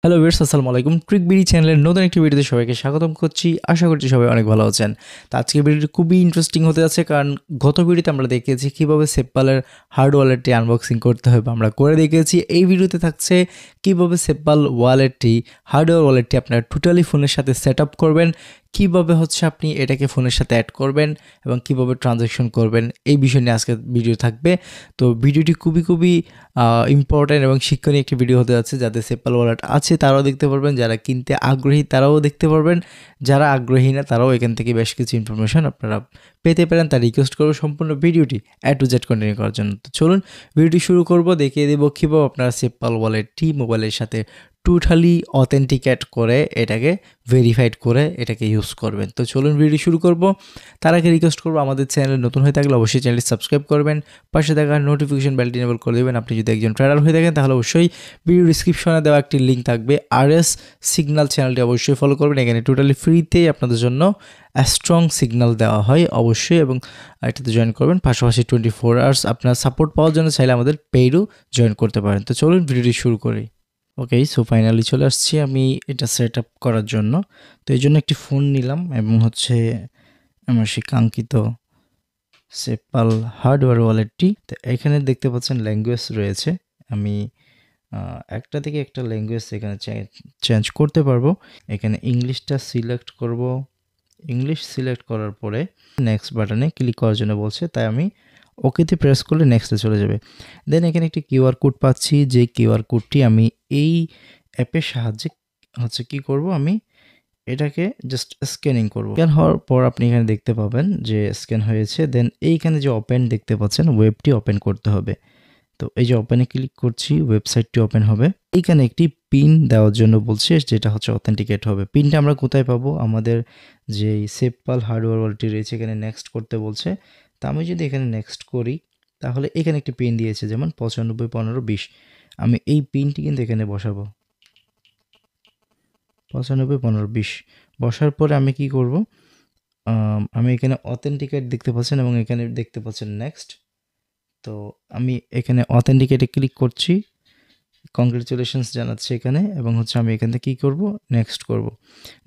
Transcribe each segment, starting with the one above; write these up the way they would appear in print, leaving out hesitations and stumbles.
Hello viewers, আসসালামু আলাইকুম। Trick BD চ্যানেলের নতুন একটি ভিডিওতে সবাইকে স্বাগতম করছি। আশা করছি সবাই অনেক ভালো আছেন। তো আজকের ভিডিওটি খুবই ইন্টারেস্টিং হতে যাচ্ছে, কারণ গত ভিডিওতে আমরা দেখিয়েছি কীভাবে সেফপালের হার্ড ওয়ালেটটি আনবক্সিং করতে হবে, আমরা করে দেখিয়েছি। এই ভিডিওতে থাকছে কীভাবে সেফপাল ওয়ালেটটি হার্ডওয়্যার ওয়ালেটটি আপনার টোটালি ফোনের সাথে সেট আপ করবেন, কীভাবে আপনি এটাকে ফোনের সাথে অ্যাড করবেন এবং কীভাবে ট্রানজ্যাকশন করবেন, এই বিষয় নিয়ে আজকের ভিডিও থাকবে। তো ভিডিওটি খুবই ইম্পর্ট্যান্ট এবং শিক্ষণীয় একটি ভিডিও হতে যাচ্ছে। যাদের সেফপাল ওয়ালেট আছে তারাও দেখতে পারবেন, যারা কিনতে আগ্রহী তারাও দেখতে পারবেন, যারা আগ্রহী না তারাও এখান থেকে বেশ কিছু ইনফরমেশন আপনারা পেতে পারেন। তার রিকোয়েস্ট করবো সম্পূর্ণ ভিডিওটি টু জেড কন্টিনিউ করার জন্য। তো চলুন ভিডিওটি শুরু করব, দেখিয়ে দেবো কীভাবে আপনারা সেফপাল ওয়ালেটটি মোবাইলের সাথে টোটালি অথেন্টিকেট করে এটাকে ভেরিফাইড করে এটাকে ইউজ করবেন। তো চলুন ভিডিও শুরু করব। তার আগে রিকোয়েস্ট করবো, আমাদের চ্যানেলে নতুন হয়ে থাকলে অবশ্যই চ্যানেলটি সাবস্ক্রাইব করবেন, পাশে থাকা নোটিফিকেশন বেলটি এনেবল করে দেবেন। আপনি যদি একজন ট্রেডার হয়ে থাকেন তাহলে অবশ্যই ভিডিও ডিসক্রিপশনে দেওয়া একটি লিঙ্ক থাকবে, RS সিগন্যাল চ্যানেলটি অবশ্যই ফলো করবেন। এখানে টোটালি ফ্রিতেই আপনাদের জন্য স্ট্রং সিগন্যাল দেওয়া হয় অবশ্যই, এবং এটাতে জয়েন করবেন। পাশাপাশি 24 আওয়ার্স আপনার সাপোর্ট পাওয়ার জন্য চাইলে আমাদের পেইডও জয়েন করতে পারেন। তো চলুন ভিডিওটি শুরু করি। ওকে, সো ফাইনালি চলে আসছি আমি এটা সেট আপ করার জন্য। তো এই জন্য একটি ফোন নিলাম এবং আমার সেই কাঙ্ক্ষিত সেফপাল হার্ডওয়্যার ওয়ালেটটি। তো এখানে দেখতে পাচ্ছেন ল্যাঙ্গুয়েজ রয়েছে। আমি একটা থেকে একটা ল্যাঙ্গুয়েজ এখানে চেঞ্জ করতে পারবো। এখানে ইংলিশটা সিলেক্ট করব। ইংলিশ সিলেক্ট করার পরে নেক্সট বাটনে ক্লিক করার জন্য বলছে, তাই আমি ওকেতে প্রেস করলে নেক্সটে চলে যাবে। দেন এখানে একটি কিউআর কোড পাচ্ছি, যে কিউআর কোডটি আমি এই অ্যাপের সাহায্যে কি করব, আমি এটাকে জাস্ট স্ক্যানিং করব। স্ক্যান হওয়ার পর আপনি এখানে দেখতে পাবেন যে স্ক্যান হয়েছে। দেন এইখানে যে ওপেন দেখতে পাচ্ছেন, ওয়েবটি ওপেন করতে হবে। তো এই যে ওপেনে ক্লিক করছি, ওয়েবসাইটটি ওপেন হবে। এইখানে একটি পিন দেওয়ার জন্য বলছে, যেটা অথেন্টিকেট হবে। পিনটা আমরা কোথায় পাবো? আমাদের যে সেফপাল হার্ডওয়্যার ওয়ালেটটি রয়েছে এখানে নেক্সট করতে বলছে। তা আমি যদি এখানে নেক্সট করি তাহলে এখানে একটি পিন দিয়েছে, যেমন 95 15 20। আমি এই পিনটি কিন্তু এখানে বসাবো, 95 15 20 বসার পরে আমি কি করব, আমি এখানে অথেন্টিকেট দেখতে পাচ্ছেন এবং এখানে দেখতে পাচ্ছেন নেক্সট। তো আমি এখানে অথেন্টিকেটে ক্লিক করছি, কংগ্রেচুলেশনস জানাচ্ছে এখানে, এবং আমি এখান থেকে কী করব, নেক্সট করব।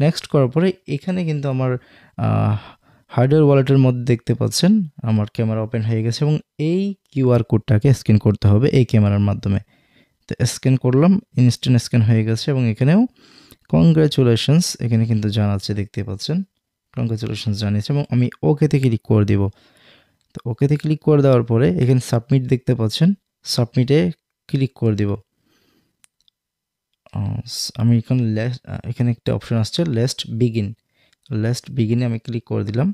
নেক্সট করার পরে এখানে কিন্তু আমার হার্ডওয়্যার ওয়ালেটের মধ্যে দেখতে পাচ্ছেন আমার ক্যামেরা ওপেন হয়ে গেছে, এবং এই কিউআর কোডটাকে স্ক্যান করতে হবে এই ক্যামেরার মাধ্যমে। তো স্ক্যান করলাম, ইনস্ট্যান্ট স্ক্যান হয়ে গেছে, এবং এখানেও কংগ্রেচুলেশনস এখানে কিন্তু জানাচ্ছে, দেখতে পাচ্ছেন কংগ্রেচুলেশনস জানিয়েছে, এবং আমি ওকেতে ক্লিক করে দিব। তো ওকেতে ক্লিক করে দেওয়ার পরে এখানে সাবমিট দেখতে পাচ্ছেন, সাবমিটে ক্লিক করে দিব। আমি এখানে একটা অপশন আসছে লেস্ট বিগিনে আমি ক্লিক করে দিলাম।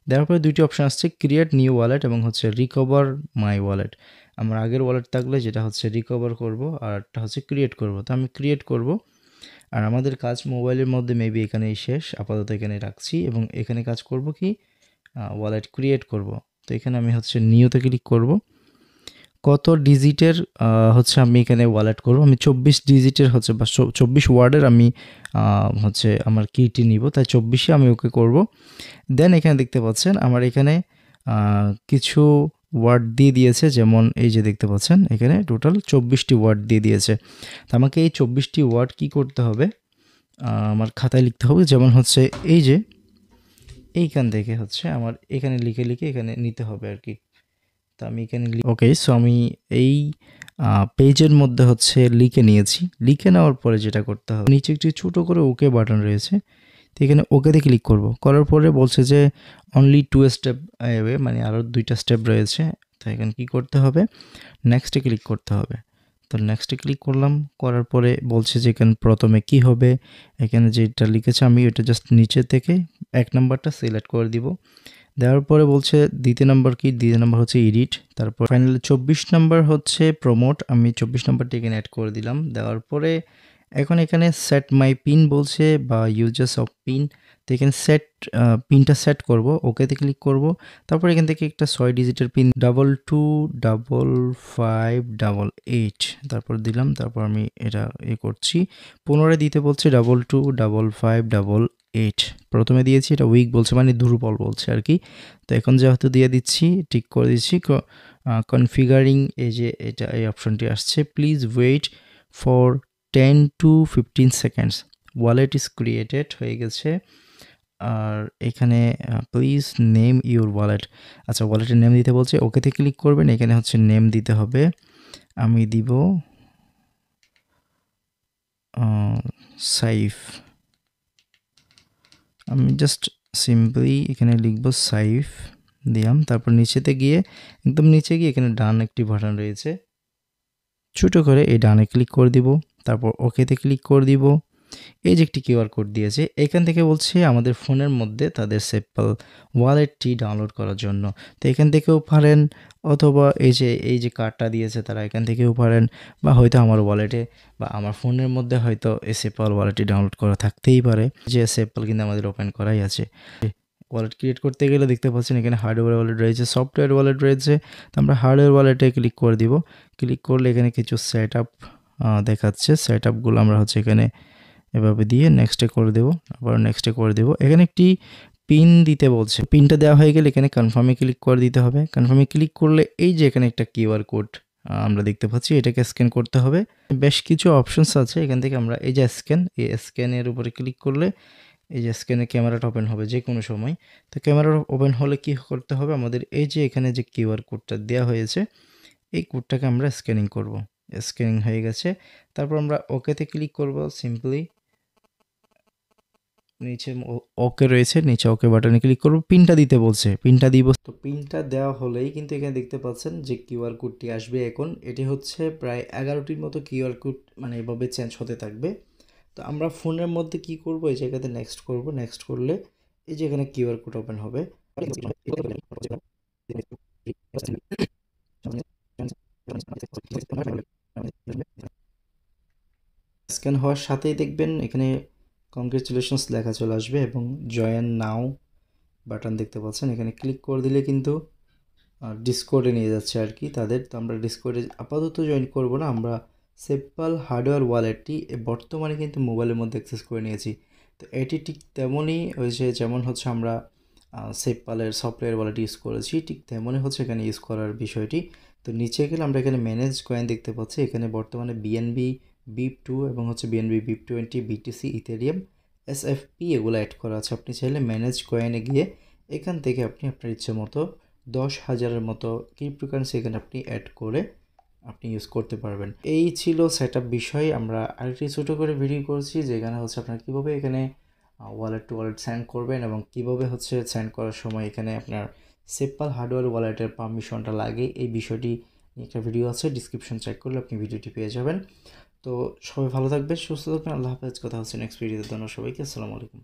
দেওয়ার পরে দুইটি অপশন আসছে, ক্রিয়েট নিউ ওয়ালেট এবং রিকভার মাই ওয়ালেট। আমার আগের ওয়ালেট থাকলে যেটা রিকভার করব, আর একটা ক্রিয়েট করব। তো আমি ক্রিয়েট করব। আর আমাদের কাজ মোবাইলের মধ্যে মেবি এখানেই শেষ, আপাতত এখানে রাখছি, এবং এখানে কাজ করব কি, ওয়ালেট ক্রিয়েট করব। তো এখানে আমি নিউতে ক্লিক করব। কত ডিজিটের আমি এখানে ওয়ালেট করব, আমি 24 ডিজিটের বা 24 ওয়ার্ডের আমি আমার কিটি নিব, তাই 24-এ আমি ওকে করব। দেন এখানে দেখতে পাচ্ছেন আমার এখানে কিছু ওয়ার্ড দিয়ে দিয়েছে, যেমন এই যে দেখতে পাচ্ছেন এখানে টোটাল 24টি ওয়ার্ড দিয়ে দিয়েছে। তো আমাকে এই 24টি ওয়ার্ড কি করতে হবে, আমার খাতায় লিখতে হবে, যেমন এই যে এইখান থেকে আমার এখানে লিখে এখানে নিতে হবে আর কি। তো আমি এখানে ওকে, সো আমি এই পেজের মধ্যে লিখে নিয়েছি। লিখে নেওয়ার পরে যেটা করতে হবে, নিচে একটি ছোটো করে ওকে বাটন রয়েছে, তো এখানে ওকেতে ক্লিক করব। করার পরে বলছে যে অনলি 2 স্টেপ অ্যাওয়ে, মানে আরও 2টা স্টেপ রয়েছে। তো এখানে কী করতে হবে, নেক্সটে ক্লিক করতে হবে। তো নেক্সটে ক্লিক করলাম, করার পরে বলছে যে এখানে প্রথমে কি হবে, এখানে যেটা লিখেছে আমি ওটা জাস্ট নিচে থেকে 1 নাম্বারটা সিলেক্ট করে দিব। দেওয়ার পরে বলছে দ্বিতীয় নাম্বার কি, দ্বিতীয় নাম্বার এডিট, তারপর ফাইনালি 24 নাম্বার প্রমোট, আমি 24 নাম্বারটি এখানে অ্যাড করে দিলাম। দেওয়ার পরে এখন এখানে সেট মাই পিন বলছে, বা ইউজার্স অফ পিন। তো এখানে পিনটা সেট করব, ওকেতে ক্লিক করব। তারপর এখান থেকে একটা 6 ডিজিটের পিন 225588, তারপর দিলাম। তারপর আমি এটা করছি, পুনরায় দিতে বলছে 225588। প্রথমে দিয়েছি, এটা উইক বলছে, মানে দুর্বল বলছে আর কি। তো এখন যেহেতু দিয়ে দিচ্ছি, ঠিক করে দিচ্ছি। কনফিগারিং, এই যে এই অপশনটি আসছে, please wait for 10 to 15 seconds wallet is created হয়ে গেছে। আর এখানে প্লিজ নেম ইউর ওয়ালেট, আচ্ছা ওয়ালেটের নেম দিতে বলছে, ওকেতে ক্লিক করবেন। এখানে হচ্ছে নেম দিতে হবে, আমি দিব সাইফ, আমি জাস্ট সিম্পলি এখানে লিখব সাইফ দিলাম। তারপর নিচেতে গিয়ে একদম নিচে গিয়ে এখানে ডান একটি বাটন রয়েছে, ছোটো করে এই ডানে ক্লিক করে দিব। তারপর ওকেতে ক্লিক করে দিব। এই যে একটি কিউআর কোড দিয়েছে, এখান থেকে বলছে আমাদের ফোনের মধ্যে তাদের সেফপাল ওয়ালেটটি ডাউনলোড করার জন্য। তো এখান থেকেও পারেন, অথবা এই যে কার্ডটা দিয়েছে তারা এখান থেকেও পারেন, বা হয়তো আমার ওয়ালেটে বা আমার ফোনের মধ্যে হয়তো এই সেফপাল ওয়ালেটটি ডাউনলোড করা থাকতেই পারে, যে সেফপাল কিন্তু আমাদের ওপেন করাই আছে। ওয়ালেট ক্রিয়েট করতে গেলে দেখতে পাচ্ছেন এখানে হার্ডওয়্যার ওয়ালেট রয়েছে, সফটওয়্যার ওয়ালেট রয়েছে। তো আমরা হার্ডওয়্যার ওয়ালেটে ক্লিক করে দিব। ক্লিক করলে এখানে কিছু সেট আপ দেখাচ্ছে, সেট আপগুলো আমরা হচ্ছে এখানে এভাবে দিয়ে নেক্সটে করে দেবো, আবার নেক্সটে করে দেবো। এখানে একটি পিন দিতে বলছে, পিনটা দেওয়া হয়ে গেলে এখানে কনফার্মে ক্লিক করে দিতে হবে। কনফার্মে ক্লিক করলে এই যে এখানে একটা কিউআর কোড আমরা দেখতে পাচ্ছি, এটাকে স্ক্যান করতে হবে। বেশ কিছু অপশনস আছে, এখান থেকে আমরা এই যে স্ক্যান, এই স্ক্যানের উপরে ক্লিক করলে এই যে স্ক্যানের ক্যামেরাটা ওপেন হবে যে কোনো সময়। তো ক্যামেরা ওপেন হলে কি করতে হবে, আমাদের এই যে এখানে যে কিউআর কোডটা দেওয়া হয়েছে এই কোডটাকে আমরা স্ক্যানিং করব। স্ক্যানিং হয়ে গেছে, তারপর আমরা ওকেতে ক্লিক করব। সিম্পলি নিচে ওকে রয়েছে, নিচে ওকে বাটনে ক্লিক করব। পিনটা দিতে বলছে, পিনটা দিব। তো পিনটা দেওয়া হলেই কিন্তু এখানে দেখতে পাচ্ছেন যে কিউআর কোডটি আসবে। এখন এটি হচ্ছে প্রায় 11টির মতো কিউআর কোড মানে এভাবে চেঞ্জ হতে থাকবে। তো আমরা ফোনের মধ্যে কি করব, এই জায়গাতে নেক্সট করব। নেক্সট করলে এই যে এখানে কিউআর কোড ওপেন হবে। স্ক্যান হওয়ার সাথেই দেখবেন এখানে কংগ্রেচুলেশনস লেখা চলে আসবে এবং জয়েন নাও বাটন দেখতে পাচ্ছেন, এখানে ক্লিক করে দিলে কিন্তু ডিসকর্ডে নিয়ে যাচ্ছে আর কি তাদের। তো আমরা ডিসকর্ডে আপাতত জয়েন করব না, আমরা সেফপাল হার্ডওয়্যার ওয়ালেটটি বর্তমানে কিন্তু মোবাইলের মধ্যে অ্যাক্সেস করে নিয়েছি। তো এটি ঠিক তেমনই হয়েছে যেমন হচ্ছে আমরা সেফপালের সফটওয়্যার ওয়ালেট ইউজ করেছি, ঠিক তেমনই হচ্ছে এখানে ইউজ করার বিষয়টি। তো নিচে গেলে আমরা এখানে ম্যানেজ কয়েন দেখতে পাচ্ছি, এখানে বর্তমানে বিএনবি BIP2 এবং হচ্ছে BNB BIP20 BTC Ethereum SFP এগুলো অ্যাড করা আছে। আপনি চাইলে ম্যানেজ কয়েনে গিয়ে এখান থেকে আপনি আপনার ইচ্ছে মতো 10,000-এর মতো ক্রিপ্টোকারেন্সি এখানে আপনি অ্যাড করে আপনি ইউজ করতে পারবেন। এই ছিল সেট আপ বিষয়। আমরা আরেকটি ছোটো করে ভিডিও করেছি যেখানে হচ্ছে আপনারা কীভাবে এখানে ওয়ালেট টু ওয়ালেট সেন্ড করবেন এবং কীভাবে হচ্ছে সেন্ড করার সময় এখানে আপনার সেফপাল হার্ডওয়্যার ওয়ালেটের পারমিশনটা লাগে, এই বিষয়টি নিয়ে একটা ভিডিও আছে, ডিসক্রিপশন চেক করলে আপনি ভিডিওটি পেয়ে যাবেন। তো সবাই ভালো থাকবেন, সুস্থ থাকবেন, আল্লাহ হাফেজ। কথা হচ্ছে নেক্সট ভিডিওতে। ধন্যবাদ সবাইকে, আসসালামু আলাইকুম।